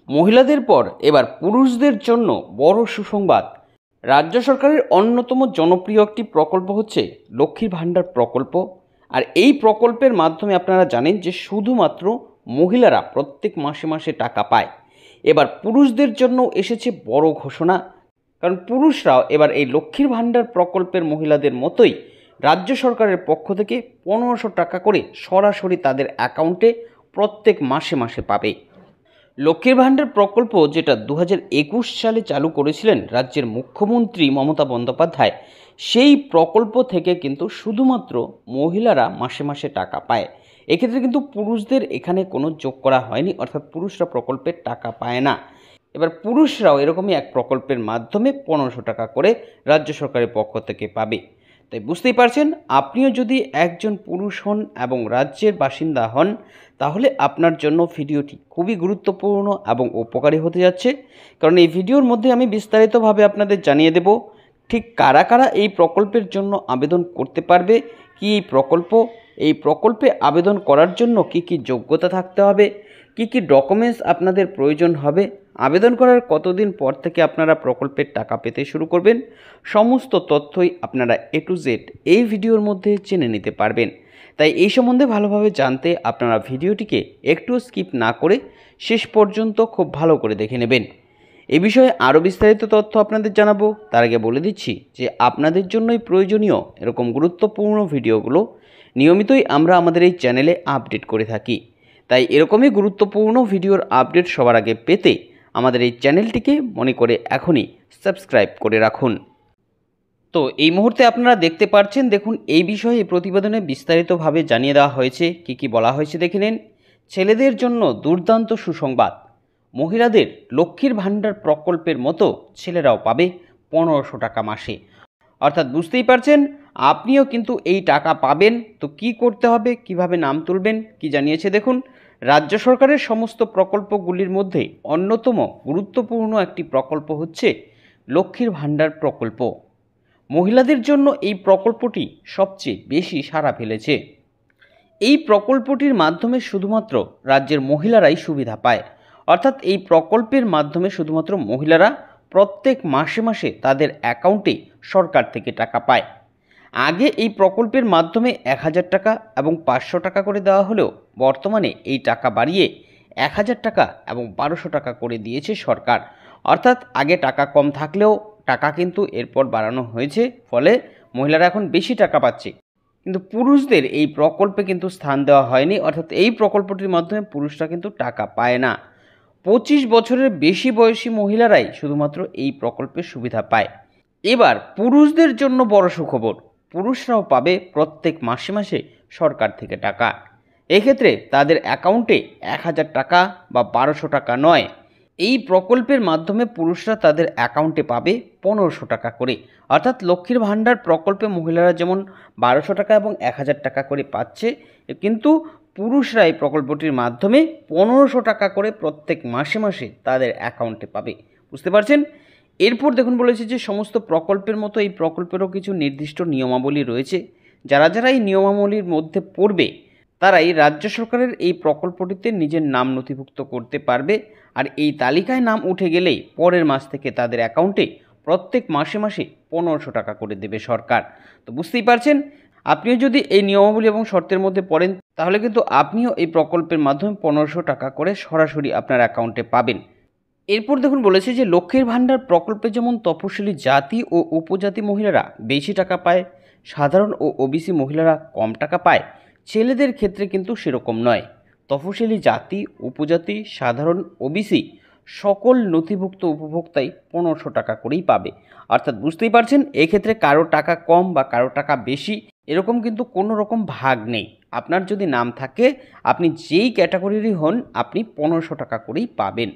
মহিলাদের পর এবার পুরুষদের জন্য বড় সুসংবাদ। রাজ্য সরকারের অন্যতম জনপ্রিয় একটি প্রকল্প হচ্ছে লক্ষ্মীর ভাণ্ডার প্রকল্প। আর এই প্রকল্পের মাধ্যমে আপনারা জানেন যে শুধুমাত্র মহিলারা প্রত্যেক মাসে মাসে টাকা পায়। এবার পুরুষদের জন্য এসেছে বড় ঘোষণা, কারণ পুরুষরাও এবার এই লক্ষ্মীর ভাণ্ডার প্রকল্পের মহিলাদের মতোই রাজ্য সরকারের পক্ষ থেকে 1500 টাকা করে সরাসরি তাদের অ্যাকাউন্টে প্রত্যেক মাসে মাসে পাবে। লক্ষ্মীর ভাণ্ডার প্রকল্প যেটা 2021 সালে চালু করেছিলেন রাজ্যের মুখ্যমন্ত্রী মমতা বন্দ্যোপাধ্যায়, সেই প্রকল্প থেকে কিন্তু শুধুমাত্র মহিলারা মাসে মাসে টাকা পায়। এক্ষেত্রে কিন্তু পুরুষদের এখানে কোনো যোগ করা হয়নি, অর্থাৎ পুরুষরা প্রকল্পের টাকা পায় না। এবার পুরুষরাও এরকমই এক প্রকল্পের মাধ্যমে 1500 টাকা করে রাজ্য সরকারের পক্ষ থেকে পাবে। তাই বুঝতেই পারছেন, আপনিও যদি একজন পুরুষ হন এবং রাজ্যের বাসিন্দা হন, তাহলে আপনার জন্য ভিডিওটি খুবই গুরুত্বপূর্ণ এবং উপকারী হতে যাচ্ছে। কারণ এই ভিডিওর মধ্যে আমি বিস্তারিতভাবে আপনাদের জানিয়ে দেব ঠিক কারা কারা এই প্রকল্পের জন্য আবেদন করতে পারবে, কি এই প্রকল্পে আবেদন করার জন্য কি কি যোগ্যতা থাকতে হবে, কি কি ডকুমেন্টস আপনাদের প্রয়োজন হবে, আবেদন করার কতদিন পর থেকে আপনারা প্রকল্পের টাকা পেতে শুরু করবেন, সমস্ত তথ্যই আপনারা A to Z এই ভিডিওর মধ্যে জেনে নিতে পারবেন। তাই এই সম্বন্ধে ভালোভাবে জানতে আপনারা ভিডিওটিকে একটু স্কিপ না করে শেষ পর্যন্ত খুব ভালো করে দেখে নেবেন। এ বিষয়ে আরও বিস্তারিত তথ্য আপনাদের জানাবো, তার আগে বলে দিচ্ছি যে আপনাদের জন্যই প্রয়োজনীয় এরকম গুরুত্বপূর্ণ ভিডিওগুলো নিয়মিতই আমরা আমাদের এই চ্যানেলে আপডেট করে থাকি। তাই এরকমই গুরুত্বপূর্ণ ভিডিওর আপডেট সবার আগে পেতে আমাদের এই চ্যানেলটিকে মনে করে এখনই সাবস্ক্রাইব করে রাখুন। তো এই মুহূর্তে আপনারা দেখতে পাচ্ছেন, দেখুন এই বিষয়ে প্রতিবেদনে বিস্তারিতভাবে জানিয়ে দেওয়া হয়েছে। কি কি বলা হয়েছে দেখে নিন। ছেলেদের জন্য দুর্দান্ত সুসংবাদ, মহিলাদের লক্ষ্মীর ভাণ্ডার প্রকল্পের মতো ছেলেরাও পাবে 1500 টাকা মাসে। অর্থাৎ বুঝতেই পারছেন, আপনিও কিন্তু এই টাকা পাবেন। তো কি করতে হবে, কিভাবে নাম তুলবেন, কি জানিয়েছে দেখুন। রাজ্য সরকারের সমস্ত প্রকল্পগুলির মধ্যে অন্যতম গুরুত্বপূর্ণ একটি প্রকল্প হচ্ছে লক্ষ্মীর ভাণ্ডার প্রকল্প। মহিলাদের জন্য এই প্রকল্পটি সবচেয়ে বেশি সাড়া ফেলেছে। এই প্রকল্পটির মাধ্যমে শুধুমাত্র রাজ্যের মহিলারাই সুবিধা পায়। অর্থাৎ এই প্রকল্পের মাধ্যমে শুধুমাত্র মহিলারা প্রত্যেক মাসে মাসে তাদের অ্যাকাউন্টে সরকার থেকে টাকা পায়। আগে এই প্রকল্পের মাধ্যমে 1000 টাকা এবং 500 টাকা করে দেওয়া হলেও বর্তমানে এই টাকা বাড়িয়ে 1000 টাকা এবং 1200 টাকা করে দিয়েছে সরকার। অর্থাৎ আগে টাকা কম থাকলেও টাকা কিন্তু এরপর বাড়ানো হয়েছে, ফলে মহিলারা এখন বেশি টাকা পাচ্ছে। কিন্তু পুরুষদের এই প্রকল্পে কিন্তু স্থান দেওয়া হয়নি, অর্থাৎ এই প্রকল্পটির মাধ্যমে পুরুষরা কিন্তু টাকা পায় না। 25 বছরের বেশি বয়সী মহিলারাই শুধুমাত্র এই প্রকল্পের সুবিধা পায়। এবার পুরুষদের জন্য বড় সুখবর, পুরুষরাও পাবে প্রত্যেক মাসে মাসে সরকার থেকে টাকা। এক্ষেত্রে তাদের অ্যাকাউন্টে 1000 টাকা বা 1200 টাকা নয়, এই প্রকল্পের মাধ্যমে পুরুষরা তাদের অ্যাকাউন্টে পাবে 1500 টাকা করে। অর্থাৎ লক্ষ্মীর ভাণ্ডার প্রকল্পে মহিলারা যেমন 1200 টাকা এবং 1000 টাকা করে পাচ্ছে, কিন্তু পুরুষরা এই প্রকল্পটির মাধ্যমে 1500 টাকা করে প্রত্যেক মাসে মাসে তাদের অ্যাকাউন্টে পাবে। বুঝতে পারছেন। এরপর দেখুন বলেছে যে সমস্ত প্রকল্পের মতো এই প্রকল্পেরও কিছু নির্দিষ্ট নিয়মাবলী রয়েছে। যারা যারা এই নিয়মাবলীর মধ্যে পড়বে তারাই রাজ্য সরকারের এই প্রকল্পটিতে নিজের নাম নথিভুক্ত করতে পারবে। আর এই তালিকায় নাম উঠে গেলেই পরের মাস থেকে তাদের অ্যাকাউন্টে প্রত্যেক মাসে মাসে 1500 টাকা করে দেবে সরকার। তো বুঝতেই পারছেন, আপনিও যদি এই নিয়মাবলী এবং শর্তের মধ্যে পড়েন, তাহলে কিন্তু আপনিও এই প্রকল্পের মাধ্যমে 1500 টাকা করে সরাসরি আপনার অ্যাকাউন্টে পাবেন। এরপর দেখুন বলেছে যে লক্ষ্মীর ভাণ্ডার প্রকল্পে যেমন তপশিলি জাতি ও উপজাতি মহিলারা বেশি টাকা পায়, সাধারণ ও ওবিসি মহিলারা কম টাকা পায়, ছেলেদের ক্ষেত্রে কিন্তু সেরকম নয়। তফসিলি জাতি, উপজাতি, সাধারণ, ওবিসি সকল নথিভুক্ত উপভোক্তাই 1500 টাকা করেই পাবে। অর্থাৎ বুঝতেই পারছেন, এক্ষেত্রে কারো টাকা কম বা কারো টাকা বেশি এরকম কিন্তু কোনো রকম ভাগ নেই। আপনার যদি নাম থাকে, আপনি যেই ক্যাটাগরিরই হন, আপনি 1500 টাকা করেই পাবেন।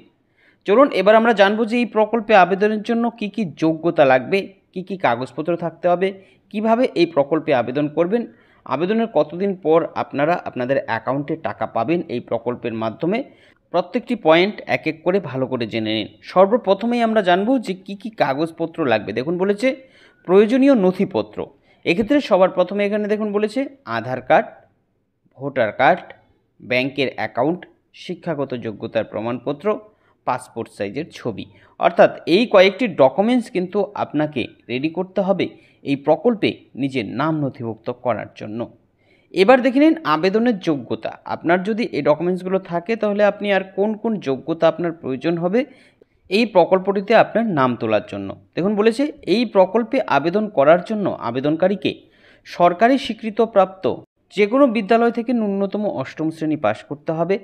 চলুন এবার আমরা জানবো যে এই প্রকল্পে আবেদনের জন্য কি কি যোগ্যতা লাগবে, কি কি কাগজপত্র থাকতে হবে, কিভাবে এই প্রকল্পে আবেদন করবেন, আবেদনের কতদিন পর আপনারা আপনাদের অ্যাকাউন্টে টাকা পাবেন এই প্রকল্পের মাধ্যমে। প্রত্যেকটি পয়েন্ট এক এক করে ভালো করে জেনে নিন। সর্বপ্রথমেই আমরা জানবো যে কি কি কাগজপত্র লাগবে। দেখুন বলেছে প্রয়োজনীয় নথিপত্র। এক্ষেত্রে সবার প্রথমে এখানে দেখুন বলেছে আধার কার্ড, ভোটার কার্ড, ব্যাংকের অ্যাকাউন্ট, শিক্ষাগত যোগ্যতার প্রমাণপত্র, পাসপোর্ট সাইজের ছবি। অর্থাৎ এই কয়েকটি ডকুমেন্টস কিন্তু আপনাকে রেডি করতে হবে এই প্রকল্পে নিজের নাম নথিভুক্ত করার জন্য। এবার দেখে নিন আবেদনের যোগ্যতা। আপনার যদি এই ডকুমেন্টসগুলো থাকে তাহলে আপনি আর কোন কোন যোগ্যতা আপনার প্রয়োজন হবে এই প্রকল্পটিতে আপনার নাম তোলার জন্য। দেখুন বলেছে এই প্রকল্পে আবেদন করার জন্য আবেদনকারীকে সরকারি স্বীকৃতপ্রাপ্ত যে কোনো বিদ্যালয় থেকে ন্যূনতম অষ্টম শ্রেণী পাশ করতে হবে।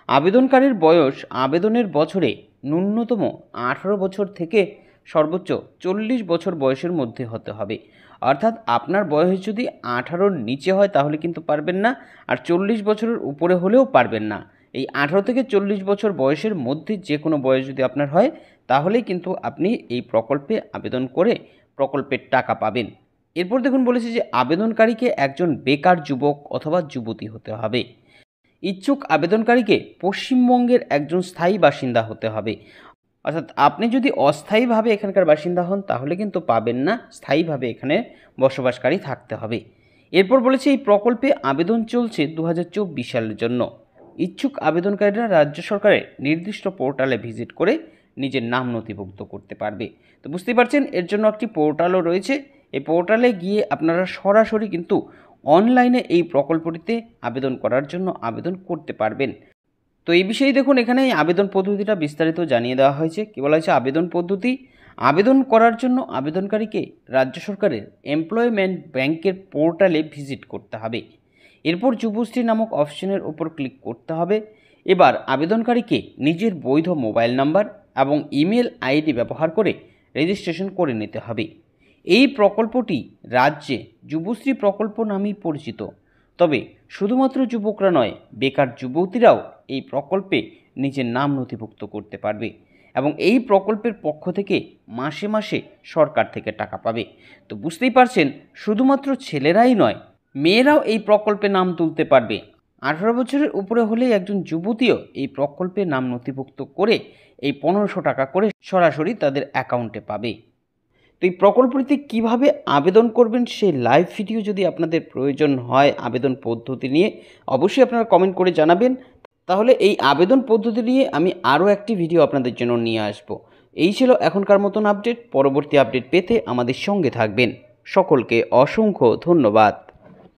আবেদনকারীর বয়স আবেদনের বছরে ন্যূনতম 18 বছর থেকে সর্বোচ্চ 40 বছর বয়সের মধ্যে হতে হবে। অর্থাৎ আপনার বয়স যদি 18-র নিচে হয় তাহলে কিন্তু পারবেন না, আর 40 বছরের উপরে হলেও পারবেন না। এই 18 থেকে 40 বছর বয়সের মধ্যে যে কোনো বয়স যদি আপনার হয় তাহলেই কিন্তু আপনি এই প্রকল্পে আবেদন করে প্রকল্পের টাকা পাবেন। এরপর দেখুন বলেছে যে আবেদনকারীকে একজন বেকার যুবক অথবা যুবতী হতে হবে। ইচ্ছুক আবেদনকারীকে পশ্চিমবঙ্গের একজন স্থায়ী বাসিন্দা হতে হবে। অর্থাৎ আপনি যদি অস্থায়ীভাবে এখানকার বাসিন্দা হন তাহলে কিন্তু পাবেন না, স্থায়ীভাবে এখানে বসবাসকারী থাকতে হবে। এরপর বলেছে এই প্রকল্পে আবেদন চলছে 2024 সালের জন্য। ইচ্ছুক আবেদনকারীরা রাজ্য সরকারের নির্দিষ্ট পোর্টালে ভিজিট করে নিজের নাম নথিভুক্ত করতে পারবে। তো বুঝতেই পারছেন এর জন্য একটি পোর্টালও রয়েছে। এই পোর্টালে গিয়ে আপনারা সরাসরি কিন্তু অনলাইনে এই প্রকল্পটিতে আবেদন করার জন্য আবেদন করতে পারবেন। তো এই বিষয়ে দেখুন এখানে এই আবেদন পদ্ধতিটা বিস্তারিত জানিয়ে দেওয়া হয়েছে। কী বলা হয়েছে আবেদন পদ্ধতি, আবেদন করার জন্য আবেদনকারীকে রাজ্য সরকারের এমপ্লয়মেন্ট ব্যাংকের পোর্টালে ভিজিট করতে হবে। এরপর যুবশ্রী নামক অপশনের উপর ক্লিক করতে হবে। এবার আবেদনকারীকে নিজের বৈধ মোবাইল নাম্বার এবং ইমেল আইডি ব্যবহার করে রেজিস্ট্রেশন করে নিতে হবে। এই প্রকল্পটি রাজ্যে যুবশ্রী প্রকল্প নামেই পরিচিত। তবে শুধুমাত্র যুবকরা নয়, বেকার যুবতীরাও এই প্রকল্পে নিজের নাম নথিভুক্ত করতে পারবে এবং এই প্রকল্পের পক্ষ থেকে মাসে মাসে সরকার থেকে টাকা পাবে। তো বুঝতেই পারছেন শুধুমাত্র ছেলেরাই নয়, মেয়েরাও এই প্রকল্পে নাম তুলতে পারবে। 18 বছরের উপরে হলেই একজন যুবতীও এই প্রকল্পে নাম নথিভুক্ত করে এই 1500 টাকা করে সরাসরি তাদের অ্যাকাউন্টে পাবে। তো এই প্রকল্পটিতে কীভাবে আবেদন করবেন সেই লাইভ ভিডিও যদি আপনাদের প্রয়োজন হয় আবেদন পদ্ধতি নিয়ে, অবশ্যই আপনারা কমেন্ট করে জানাবেন। তাহলে এই আবেদন পদ্ধতি নিয়ে আমি আরও একটি ভিডিও আপনাদের জন্য নিয়ে আসব। এই ছিল এখনকার মতন আপডেট। পরবর্তী আপডেট পেতে আমাদের সঙ্গে থাকবেন। সকলকে অসংখ্য ধন্যবাদ।